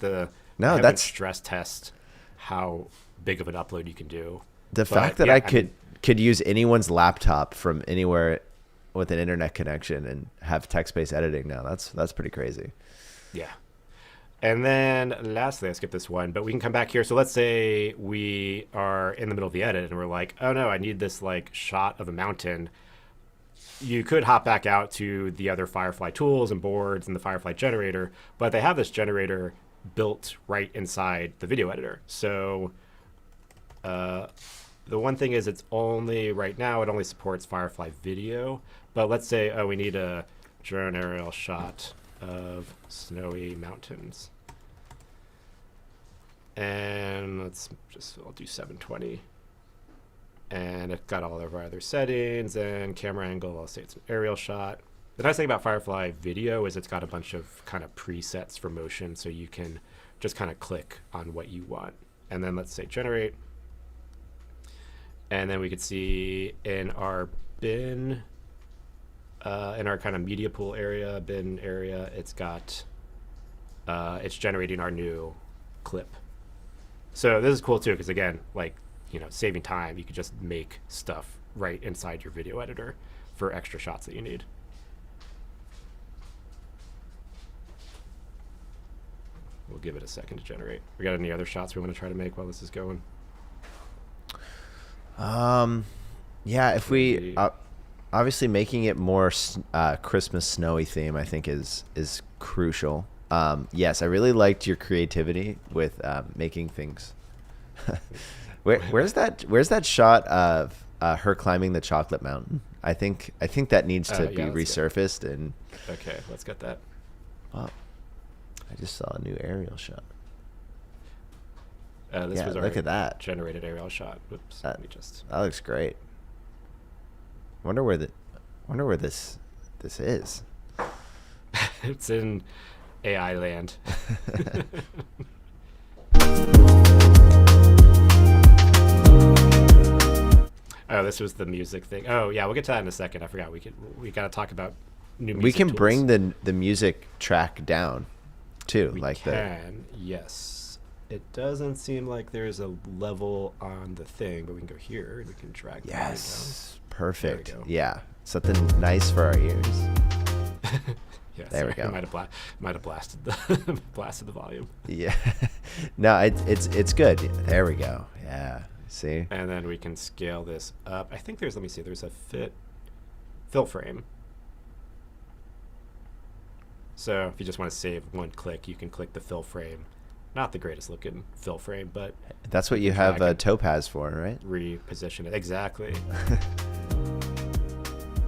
[SPEAKER 1] that's
[SPEAKER 2] stress test how big of an upload you can do.
[SPEAKER 1] The fact that I could use anyone's laptop from anywhere with an internet connection and have text-based editing now, that's pretty crazy.
[SPEAKER 2] Yeah. And then lastly, I skipped this one, but we can come back here. So let's say we are in the middle of the edit and we're like, oh no, I need this like shot of a mountain. You could hop back out to the other Firefly tools and boards and the Firefly generator, but they have this generator built right inside the video editor. So the one thing is it's only right now, it only supports Firefly video, but let's say, oh, we need a drone aerial shot of snowy mountains. And I'll do 720. And it got all of our other settings and camera angle. I'll say it's an aerial shot. The nice thing about Firefly video is it's got a bunch of kind of presets for motion, so you can just kind of click on what you want. And then let's say generate. And then we could see in our bin, in our kind of media pool area, bin area, it's generating our new clip. So this is cool too, because again, like, saving time, you could just make stuff right inside your video editor for extra shots that you need. We'll give it a second to generate. We got any other shots we want to try to make while this is going?
[SPEAKER 1] Yeah, if we obviously making it more Christmas snowy theme, I think is crucial. Yes, I really liked your creativity with making things. Where's that shot of her climbing the chocolate mountain? I think that needs to be resurfaced. And
[SPEAKER 2] okay, let's get that.
[SPEAKER 1] Wow, I just saw a new aerial shot.
[SPEAKER 2] This was our
[SPEAKER 1] look at that
[SPEAKER 2] generated aerial shot. Whoops,
[SPEAKER 1] that
[SPEAKER 2] that
[SPEAKER 1] looks great. Wonder where this is.
[SPEAKER 2] It's in AI land. Oh, this was the music thing. Oh yeah, we'll get to that in a second. I forgot. We got to talk about new music.
[SPEAKER 1] We can
[SPEAKER 2] tools.
[SPEAKER 1] bring the music track down too.
[SPEAKER 2] We can. Yes. It doesn't seem like there's a level on the thing, but we can go here and we can drag.
[SPEAKER 1] Yes. Perfect.
[SPEAKER 2] There we go.
[SPEAKER 1] Yeah. Something nice for our ears.
[SPEAKER 2] Yeah,
[SPEAKER 1] there we go.
[SPEAKER 2] Might have blasted the volume.
[SPEAKER 1] Yeah. No, it's good. There we go. Yeah. See?
[SPEAKER 2] And then we can scale this up. I think there's a fill frame. So if you just want to save one click, you can click the fill frame. Not the greatest looking fill frame, but
[SPEAKER 1] that's what you have Topaz for, right?
[SPEAKER 2] Reposition it. Exactly.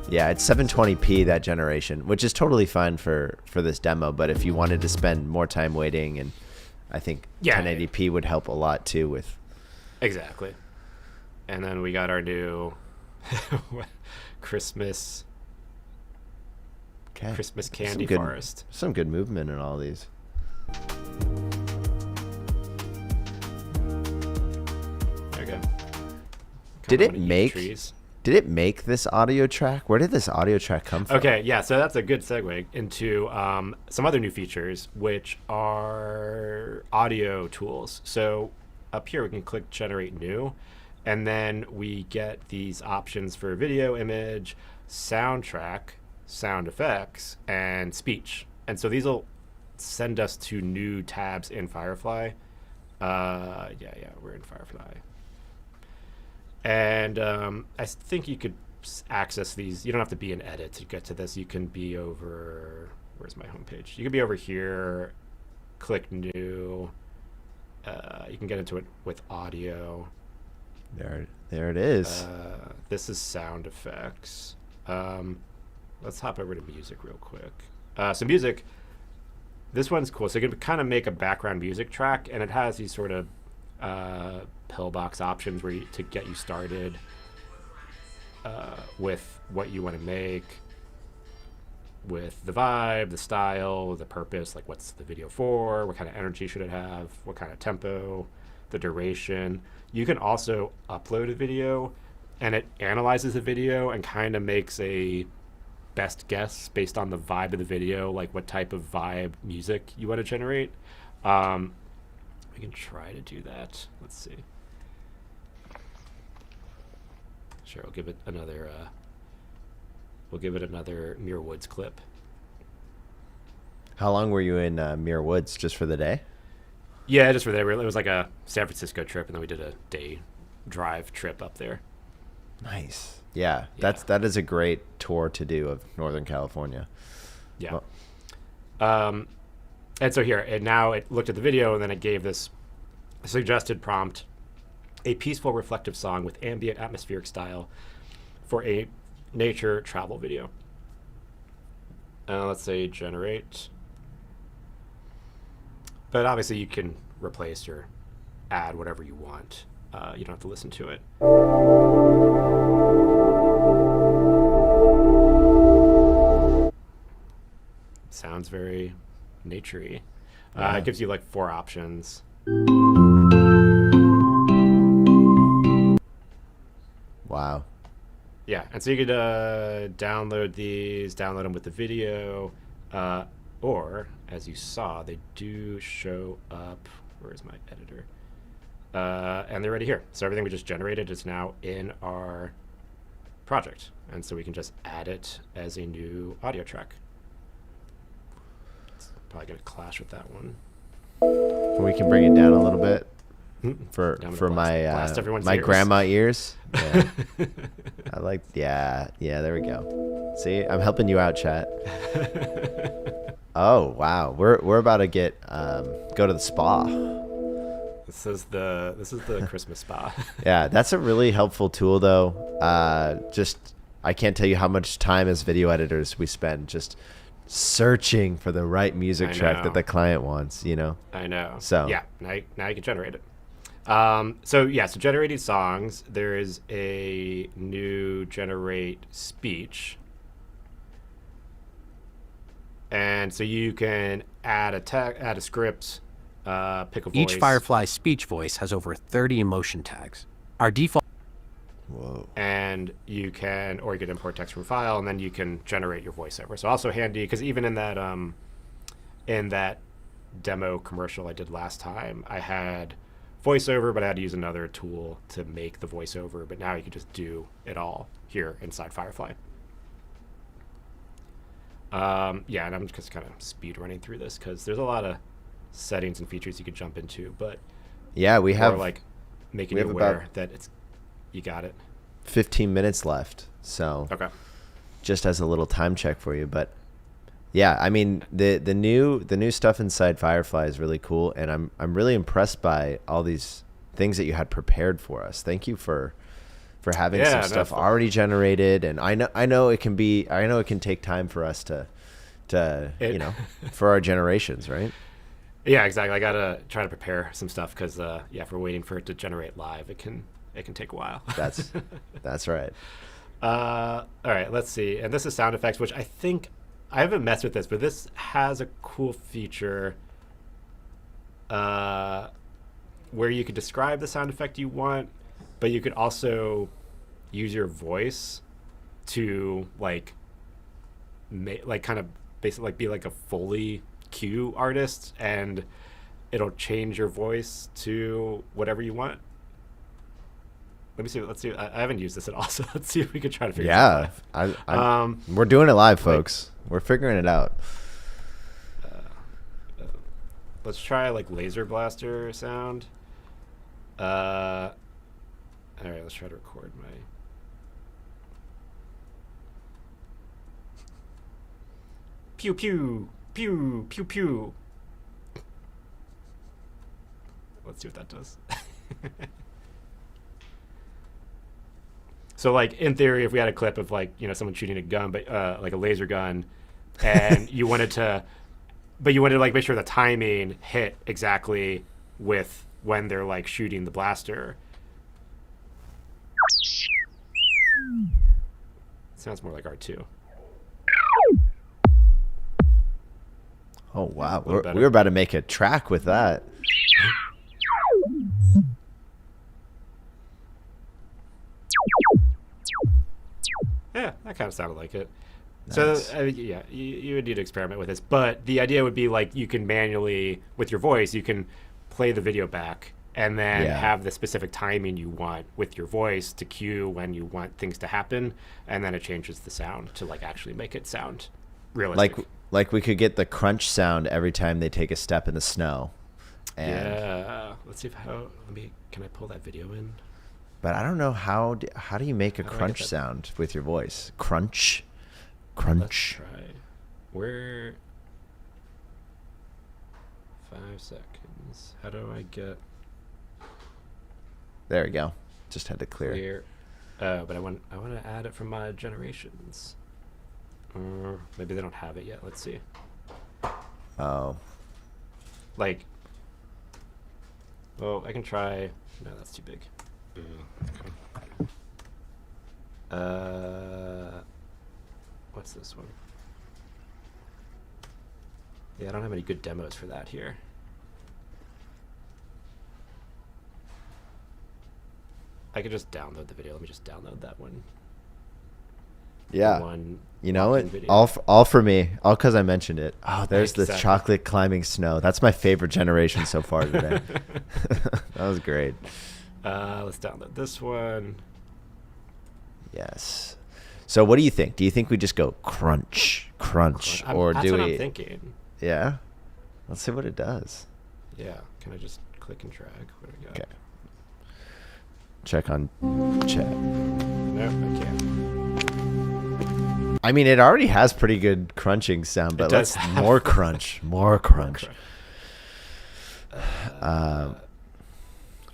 [SPEAKER 1] Yeah, it's 720p that generation, which is totally fine for this demo. But if you wanted to spend more time waiting, and I think 1080p would help a lot too with.
[SPEAKER 2] Exactly. And then we got our new Christmas candy forest.
[SPEAKER 1] Some good movement in all these.
[SPEAKER 2] There we go.
[SPEAKER 1] Did it make this audio track? Where did this audio track come from?
[SPEAKER 2] Okay, yeah, so that's a good segue into some other new features, which are audio tools. So up here we can click generate new, and then we get these options for video, image, soundtrack, sound effects, and speech. And so these will send us to new tabs in Firefly. We're in Firefly. And I think you could access these. You don't have to be in edit to get to this. You can be over, where's my homepage? You can be over here, click new. You can get into it with audio.
[SPEAKER 1] There it is.
[SPEAKER 2] This is sound effects. Let's hop over to music real quick. So music, this one's cool. So you can kind of make a background music track, and it has these sort of pillbox options to get you started with what you want to make, with the vibe, the style, the purpose, like what's the video for, what kind of energy should it have, what kind of tempo, the duration. You can also upload a video, and it analyzes the video and kind of makes a best guess based on the vibe of the video, like what type of vibe music you want to generate. We can try to do that. Let's see. Sure, we'll give it another Muir Woods clip.
[SPEAKER 1] How long were you in Muir Woods? Just for the day?
[SPEAKER 2] Yeah, just for there. It was like a San Francisco trip, and then we did a day drive trip up there.
[SPEAKER 1] Nice. Yeah,
[SPEAKER 2] Yeah.
[SPEAKER 1] that is a great tour to do of Northern California.
[SPEAKER 2] Yeah.
[SPEAKER 1] Well,
[SPEAKER 2] And so here, and now it looked at the video, and then it gave this suggested prompt: a peaceful, reflective song with ambient, atmospheric style for a nature travel video. Let's say generate. But obviously, you can replace or add whatever you want. You don't have to listen to it. Sounds very naturey.
[SPEAKER 1] Yeah.
[SPEAKER 2] It gives you like 4 options.
[SPEAKER 1] wow.
[SPEAKER 2] Yeah, and so you could download them with the video, or as you saw, they do show up. Where's my editor? And they're already here. So everything we just generated is now in our project, and so we can just add it as a new audio track. It's probably gonna clash with that one.
[SPEAKER 1] We can bring it down a little bit for
[SPEAKER 2] Down to
[SPEAKER 1] for
[SPEAKER 2] blast everyone's
[SPEAKER 1] my
[SPEAKER 2] ears.
[SPEAKER 1] grandma ears. Yeah. I like. Yeah. There we go. See, I'm helping you out, chat. Oh wow, we're about to get go to the spa.
[SPEAKER 2] This is the Christmas spa.
[SPEAKER 1] Yeah, that's a really helpful tool, though. I can't tell you how much time as video editors we spend just searching for the right music
[SPEAKER 2] I
[SPEAKER 1] track
[SPEAKER 2] know.
[SPEAKER 1] that the client wants.
[SPEAKER 2] I know.
[SPEAKER 1] So-
[SPEAKER 2] yeah, now you can generate it. So generating songs. There is a new generate speech, and so you can add a script, pick a voice.
[SPEAKER 3] Each Firefly speech voice has over 30 emotion tags. Our default
[SPEAKER 1] Whoa.
[SPEAKER 2] and you can import text from a file, and then you can generate your voiceover. So also handy because even in that demo commercial I did last time, I had voiceover, but I had to use another tool to make the voiceover. But now you can just do it all here inside Firefly. And I'm just kind of speed running through this because there's a lot of settings and features you could jump into, but
[SPEAKER 1] Yeah, we have
[SPEAKER 2] like making
[SPEAKER 1] we
[SPEAKER 2] you
[SPEAKER 1] have
[SPEAKER 2] aware
[SPEAKER 1] about-
[SPEAKER 2] that you got it.
[SPEAKER 1] 15 minutes left. So
[SPEAKER 2] Okay.
[SPEAKER 1] just as a little time check for you, but yeah, I mean the new stuff inside Firefly is really cool, and I'm really impressed by all these things that you had prepared for us. Thank you for having
[SPEAKER 2] Yeah,
[SPEAKER 1] some
[SPEAKER 2] no,
[SPEAKER 1] stuff
[SPEAKER 2] it's-
[SPEAKER 1] already generated, and I know it can take time for us to for our generations, right?
[SPEAKER 2] Yeah, exactly. I gotta try to prepare some stuff because if we're waiting for it to generate live, it can take a while.
[SPEAKER 1] That's right.
[SPEAKER 2] All right, let's see. And this is sound effects, which I think I haven't messed with this, but this has a cool feature where you could describe the sound effect you want, but you could also use your voice to kind of basically be like a Foley cue artist, and it'll change your voice to whatever you want. Let's see. I haven't used this at all, so let's see if we can try to figure it out.
[SPEAKER 1] Yeah, we're doing it live, folks. We're figuring it out.
[SPEAKER 2] Let's try laser blaster sound. All right, let's try to record my. Pew pew pew pew pew. Let's see what that does. So, in theory, if we had a clip of someone shooting a gun, but like a laser gun, and you wanted to make sure the timing hit exactly with when they're shooting the blaster. Sounds more like R2.
[SPEAKER 1] Oh wow,
[SPEAKER 2] A little better.
[SPEAKER 1] we're about to make a track with that.
[SPEAKER 2] Yeah, that kind of sounded like it.
[SPEAKER 1] Nice.
[SPEAKER 2] So, you would need to experiment with this. But the idea would be you can manually, with your voice, you can play the video back and then
[SPEAKER 1] Yeah.
[SPEAKER 2] have the specific timing you want with your voice to cue when you want things to happen. And then it changes the sound to actually make it sound realistic.
[SPEAKER 1] Like we could get the crunch sound every time they take a step in the snow. And,
[SPEAKER 2] yeah. Let's see can I pull that video in?
[SPEAKER 1] But I don't know how do you make a crunch sound with your voice? Crunch.
[SPEAKER 2] Let's try. Where? 5 seconds. How do I get?
[SPEAKER 1] There we go. Just had to clear.
[SPEAKER 2] But I want to add it from my generations. Maybe they don't have it yet. Let's see.
[SPEAKER 1] Oh.
[SPEAKER 2] Like. Oh, I can try. No, that's too big. What's this one? Yeah, I don't have any good demos for that here. I could just download the video. Let me just download that one.
[SPEAKER 1] Yeah.
[SPEAKER 2] One
[SPEAKER 1] you know what?
[SPEAKER 2] video.
[SPEAKER 1] All for me. All because I mentioned it. Oh, there's the
[SPEAKER 2] Exactly.
[SPEAKER 1] chocolate climbing snow. That's my favorite generation so far today. That was great.
[SPEAKER 2] Let's download this one.
[SPEAKER 1] Yes. So what do you think? Do you think we just go crunch, or
[SPEAKER 2] That's
[SPEAKER 1] do
[SPEAKER 2] what
[SPEAKER 1] we?
[SPEAKER 2] I'm thinking.
[SPEAKER 1] Yeah. Let's see what it does.
[SPEAKER 2] Yeah. Can I just click and drag? What do we got?
[SPEAKER 1] Okay. Check on chat.
[SPEAKER 2] No, I can't.
[SPEAKER 1] I mean, it already has pretty good crunching sound, but let's more crunch, more crunch.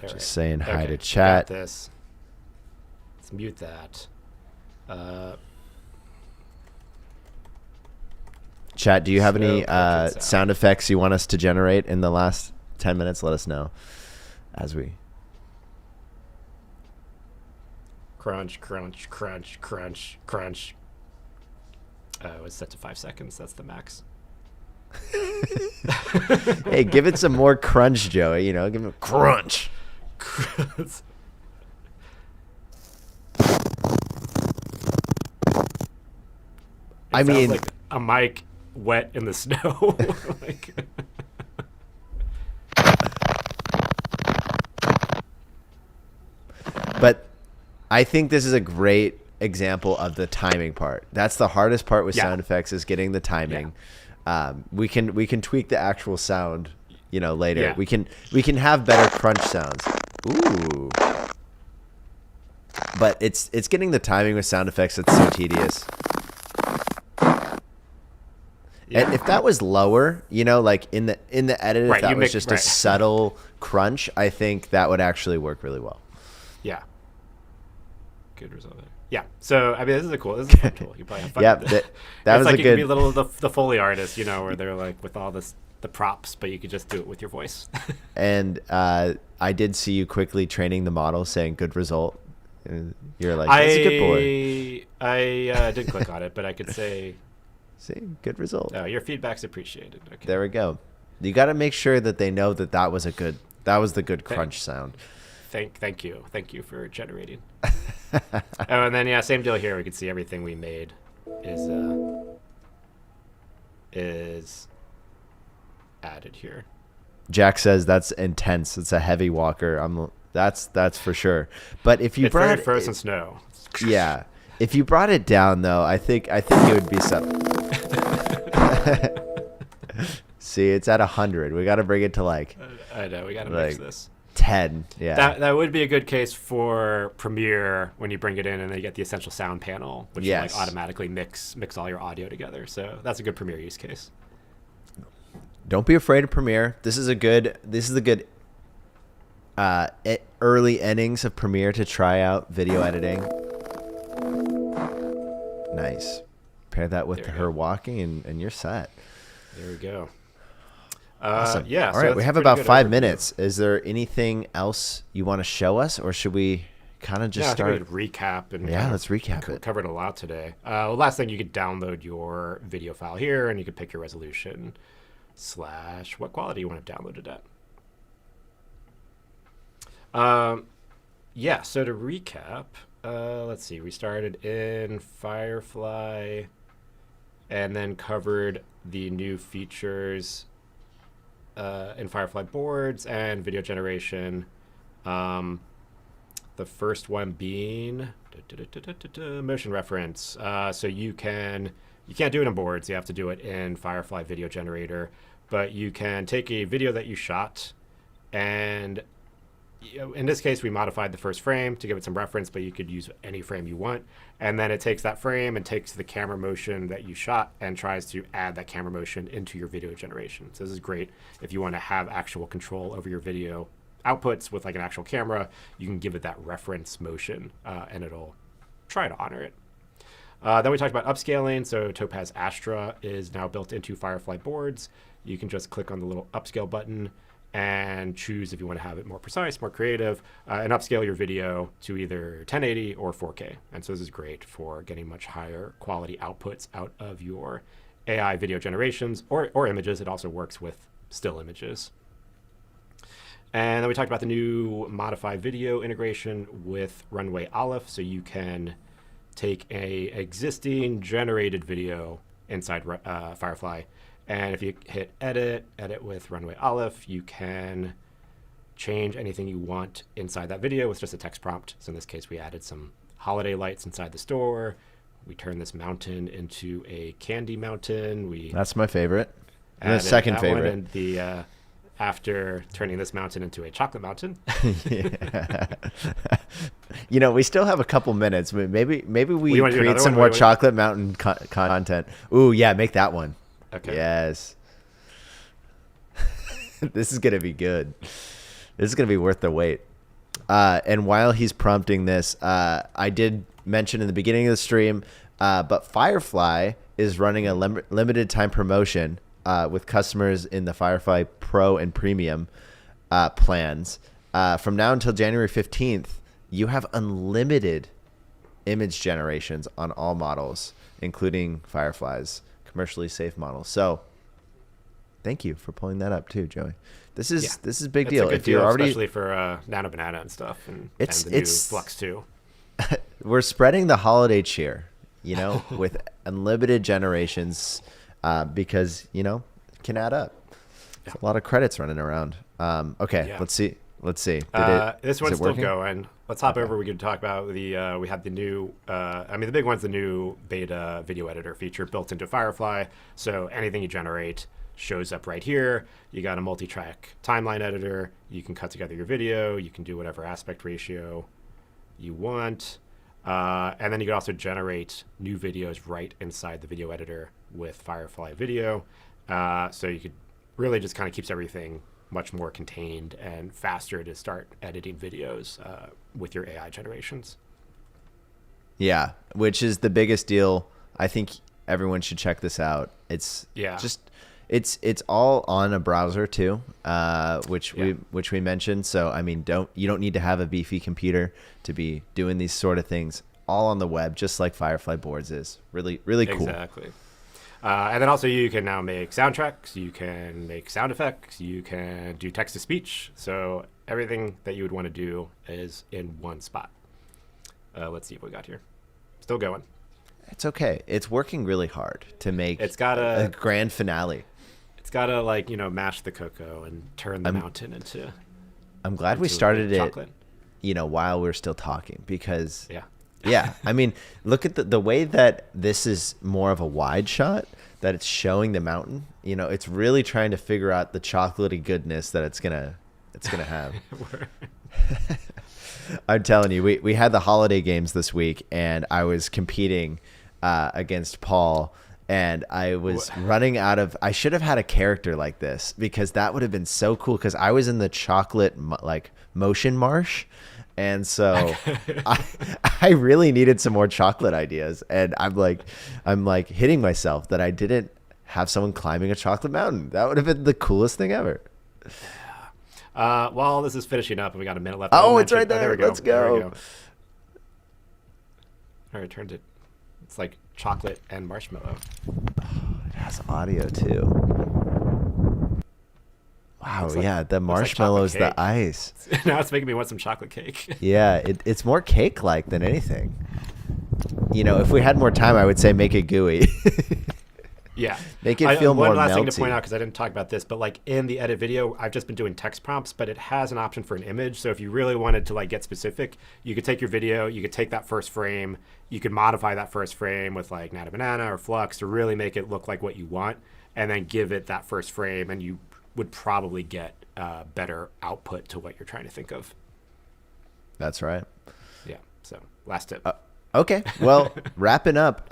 [SPEAKER 1] Just saying hi to chat.
[SPEAKER 2] Got this. Let's mute that.
[SPEAKER 1] Chat, do you have
[SPEAKER 2] So
[SPEAKER 1] any
[SPEAKER 2] crunching
[SPEAKER 1] sound effects you want us to generate in the last 10 minutes? Let us know as we...
[SPEAKER 2] Crunch, crunch, crunch, crunch, crunch. It's set to 5 seconds. That's the max.
[SPEAKER 1] Hey, give it some more crunch, Joey. You know, give it crunch. I mean,
[SPEAKER 2] like a mic wet in the snow. Like,
[SPEAKER 1] but I think this is a great example of the timing part. That's the hardest part with sound effects, is getting the timing. We can tweak the actual sound, you know, later.
[SPEAKER 2] Yeah.
[SPEAKER 1] We can have better crunch sounds. Ooh. But it's getting the timing with sound effects that's so tedious. And if that was lower, you know, like in the edit, if that was just a subtle crunch, I think that would actually work really well.
[SPEAKER 2] yeah. Good result there. Yeah. So I mean, this is a fun tool. You probably have fun.
[SPEAKER 1] Yeah,
[SPEAKER 2] with it.
[SPEAKER 1] that was
[SPEAKER 2] like
[SPEAKER 1] a
[SPEAKER 2] you
[SPEAKER 1] good.
[SPEAKER 2] can be a little the Foley artist, you know, where they're like with all the props, but you could just do it with your voice.
[SPEAKER 1] And I did see you quickly training the model, saying "good result." And you're like, "That's a good boy."
[SPEAKER 2] I didn't click on it, but I could say,
[SPEAKER 1] See, good result.
[SPEAKER 2] "Oh, your feedback's appreciated." Okay.
[SPEAKER 1] There we go. You got to make sure that they know that was the good crunch sound.
[SPEAKER 2] Thank you for generating. And then same deal here. We can see everything we made is added here.
[SPEAKER 1] Jack says that's intense. It's a heavy walker. That's for sure. But if you
[SPEAKER 2] It's
[SPEAKER 1] brought
[SPEAKER 2] very frozen snow.
[SPEAKER 1] yeah, if you brought it down though, I think it would be something. See, it's at 100. We got to bring it to like.
[SPEAKER 2] I know we got to
[SPEAKER 1] like,
[SPEAKER 2] mix this.
[SPEAKER 1] 10. Yeah.
[SPEAKER 2] That would be a good case for Premiere when you bring it in and then you get the essential sound panel, which will like automatically mix all your audio together. So that's a good Premiere use case.
[SPEAKER 1] Don't be afraid of Premiere. This is the good early innings of Premiere to try out video editing. Nice. Pair that with her walking and you're set.
[SPEAKER 2] There we go.
[SPEAKER 1] Awesome.
[SPEAKER 2] Yeah.
[SPEAKER 1] All right. We have about 5 minutes. Is there anything else you want to show us, or should we kind of just start?
[SPEAKER 2] I think we could recap and
[SPEAKER 1] let's recap it.
[SPEAKER 2] Covered a lot today. Last thing, you could download your video file here, and you could pick your resolution / what quality you want to download it at. So to recap, let's see. We started in Firefly, and then covered the new features in Firefly boards and video generation. The first one being motion reference. So you can You can't do it in boards. You have to do it in Firefly Video Generator. But you can take a video that you shot, and in this case, we modified the first frame to give it some reference, but you could use any frame you want. And then it takes that frame and takes the camera motion that you shot and tries to add that camera motion into your video generation. So this is great if you want to have actual control over your video outputs with like an actual camera. You can give it that reference motion, and it'll try to honor it. Then we talked about upscaling. So Topaz Astra is now built into Firefly boards. You can just click on the little upscale button and choose if you want to have it more precise, more creative, and upscale your video to either 1080 or 4K. And so this is great for getting much higher quality outputs out of your AI video generations or images. It also works with still images. And then we talked about the new modify video integration with Runway Aleph. So you can take a existing generated video inside Firefly, and if you hit edit with Runway Aleph, you can change anything you want inside that video with just a text prompt. So in this case, we added some holiday lights inside the store. We turned this mountain into a candy mountain.
[SPEAKER 1] That's my favorite. And the second favorite.
[SPEAKER 2] And the after turning this mountain into a chocolate mountain.
[SPEAKER 1] We still have a couple minutes. Maybe we create some
[SPEAKER 2] one?
[SPEAKER 1] more chocolate mountain content. Ooh, yeah, make that one.
[SPEAKER 2] Okay.
[SPEAKER 1] Yes. This is going to be good. This is going to be worth the wait. And while he's prompting this, I did mention in the beginning of the stream, but Firefly is running a limited time promotion with customers in the Firefly Pro and Premium plans. From now until January 15th, you have unlimited image generations on all models, including Firefly's commercially safe models. So thank you for pulling that up too, Joey. This is a big deal.
[SPEAKER 2] If you're already, especially for Nano Banana and stuff, and the new Flux too.
[SPEAKER 1] We're spreading the holiday cheer, with unlimited generations, because it can add up. It's a lot of credits running around. Okay, let's see.
[SPEAKER 2] This one's still going. Let's hop over. We could talk about we had the new, the big one's the new beta video editor feature built into Firefly. So anything you generate shows up right here. You got a multi-track timeline editor. You can cut together your video. You can do whatever aspect ratio you want. And then you can also generate new videos right inside the video editor with Firefly Video. So you could really just kind of keeps everything much more contained and faster to start editing videos with your AI generations. Yeah,
[SPEAKER 1] which is the biggest deal. I think everyone should check this out. It's all on a browser too, which we mentioned. So you don't need to have a beefy computer to be doing these sort of things. All on the web, just like Firefly Boards is. Really cool.
[SPEAKER 2] Exactly. And then also you can now make soundtracks, you can make sound effects, you can do text-to-speech. So everything that you would want to do is in one spot. Let's see what we got here. Still going.
[SPEAKER 1] It's okay. It's working really hard to make a grand finale.
[SPEAKER 2] It's got to mash the cocoa and turn the mountain into
[SPEAKER 1] I'm glad we started
[SPEAKER 2] chocolate.
[SPEAKER 1] It, while we're still talking, because yeah, look at the way that this is more of a wide shot, that it's showing the mountain. It's really trying to figure out the chocolatey goodness that it's gonna have. I'm telling you, we had the holiday games this week, and I was competing against Paul, and I was running out of. I should have had a character like this, because that would have been so cool. Because I was in the chocolate motion marsh. And so I really needed some more chocolate ideas. And I'm hitting myself that I didn't have someone climbing a chocolate mountain. That would have been the coolest thing ever.
[SPEAKER 2] While this is finishing up and we got a minute left.
[SPEAKER 1] Oh, it's right there.
[SPEAKER 2] There we go.
[SPEAKER 1] Let's go.
[SPEAKER 2] There we go. All right, turned it. It's like chocolate and marshmallow.
[SPEAKER 1] Oh, it has audio too. Wow, the marshmallow's the ice.
[SPEAKER 2] Now it's making me want some chocolate cake.
[SPEAKER 1] Yeah, it's more cake-like than anything. If we had more time, I would say make it gooey.
[SPEAKER 2] Yeah.
[SPEAKER 1] Make it feel more
[SPEAKER 2] One last
[SPEAKER 1] melty.
[SPEAKER 2] thing to point out, because I didn't talk about this, but like in the edit video, I've just been doing text prompts, but it has an option for an image. So if you really wanted to like get specific, you could take your video, you could take that first frame, you could modify that first frame with like Nana Banana or Flux to really make it look like what you want, and then give it that first frame, and you would probably get better output to what you're trying to think of.
[SPEAKER 1] That's right.
[SPEAKER 2] Yeah. So last tip.
[SPEAKER 1] Okay. Well, wrapping up.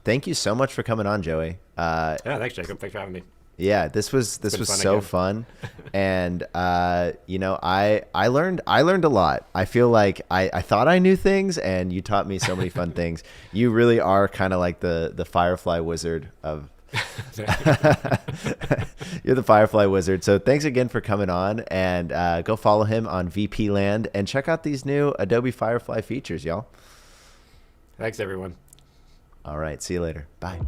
[SPEAKER 1] Thank you so much for coming on, Joey.
[SPEAKER 2] Yeah, thanks, Jacob. Thanks for having me.
[SPEAKER 1] Yeah, this was
[SPEAKER 2] fun
[SPEAKER 1] so
[SPEAKER 2] again.
[SPEAKER 1] fun, and you know, I learned a lot. I feel like I thought I knew things, and you taught me so many fun things. You really are kind of like the Firefly wizard of. You're the Firefly wizard. So thanks again for coming on, and go follow him on VP Land and check out these new Adobe Firefly features, y'all.
[SPEAKER 2] Thanks, everyone.
[SPEAKER 1] All right, see you later. Bye.